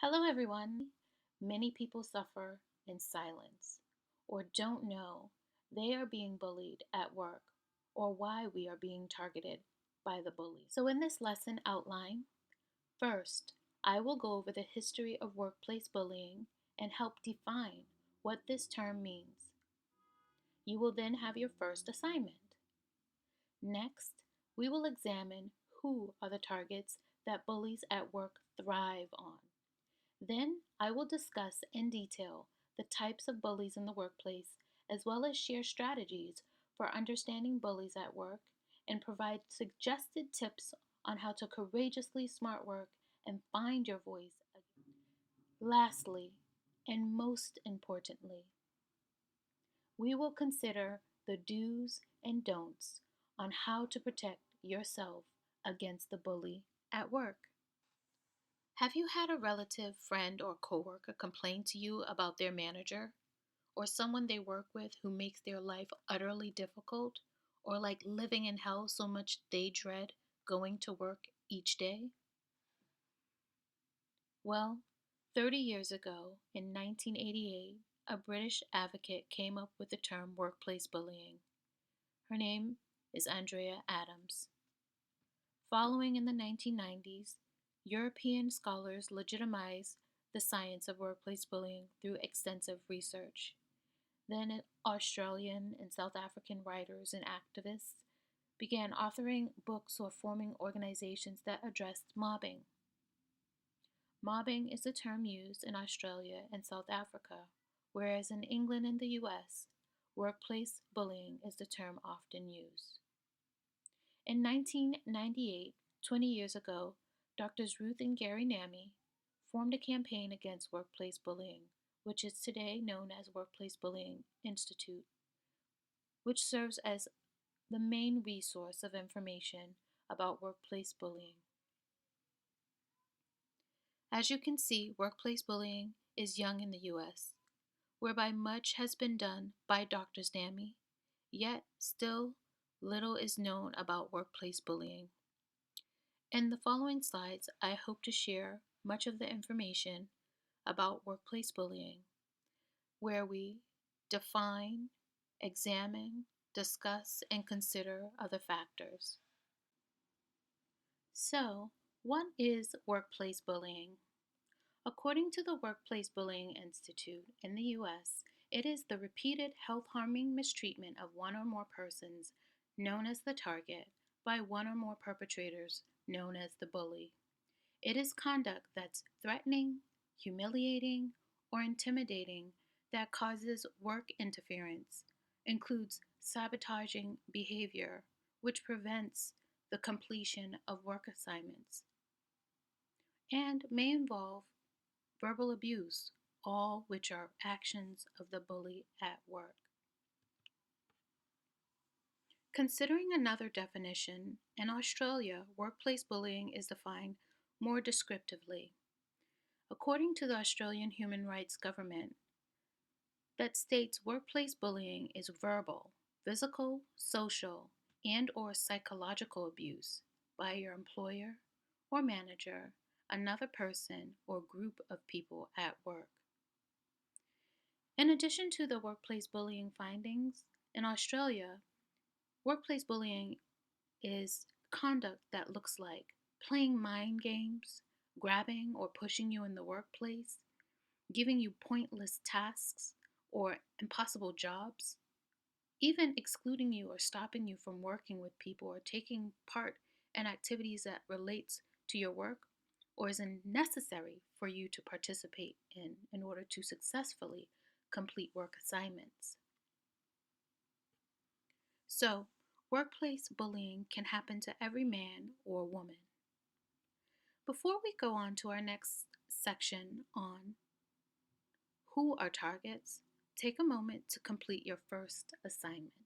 Hello, everyone. Many people suffer in silence or don't know they are being bullied at work or why we are being targeted by the bully. So, in this lesson outline, first, I will go over the history of workplace bullying and help define what this term means. You will then have your first assignment. Next, we will examine who are the targets that bullies at work thrive on. Then I will discuss in detail the types of bullies in the workplace, as well as share strategies for understanding bullies at work and provide suggested tips on how to courageously smart work and find your voice again. Lastly, and most importantly, we will consider the do's and don'ts on how to protect yourself against the bully at work. Have you had a relative, friend, or coworker complain to you about their manager or someone they work with who makes their life utterly difficult or like living in hell so much they dread going to work each day? Well, 30 years ago, in 1988, a British advocate came up with the term workplace bullying. Her name is Andrea Adams. Following in the 1990s, European scholars legitimized the science of workplace bullying through extensive research. Then Australian and South African writers and activists began authoring books or forming organizations that addressed mobbing. Mobbing is the term used in Australia and South Africa, whereas in England and the US, workplace bullying is the term often used. In 1998, 20 years ago, Doctors Ruth and Gary Nami formed a campaign against workplace bullying, which is today known as Workplace Bullying Institute, which serves as the main resource of information about workplace bullying. As you can see, workplace bullying is young in the US, whereby much has been done by Doctors Nami, yet still little is known about workplace bullying. In the following slides, I hope to share much of the information about workplace bullying, where we define, examine, discuss, and consider other factors. So, what is workplace bullying? According to the Workplace Bullying Institute in the US, it is the repeated health harming mistreatment of one or more persons, known as the target, by one or more perpetrators, known as the bully. It is conduct that's threatening, humiliating, or intimidating that causes work interference, includes sabotaging behavior, which prevents the completion of work assignments, and may involve verbal abuse, all which are actions of the bully at work. Considering another definition, in Australia, workplace bullying is defined more descriptively. According to the Australian Human Rights Government, that states workplace bullying is verbal, physical, social, and or psychological abuse by your employer or manager, another person or group of people at work. In addition to the workplace bullying findings, in Australia, workplace bullying is conduct that looks like playing mind games, grabbing or pushing you in the workplace, giving you pointless tasks or impossible jobs, even excluding you or stopping you from working with people or taking part in activities that relates to your work or is necessary for you to participate in order to successfully complete work assignments. So, workplace bullying can happen to every man or woman. Before we go on to our next section on who are targets, take a moment to complete your first assignment.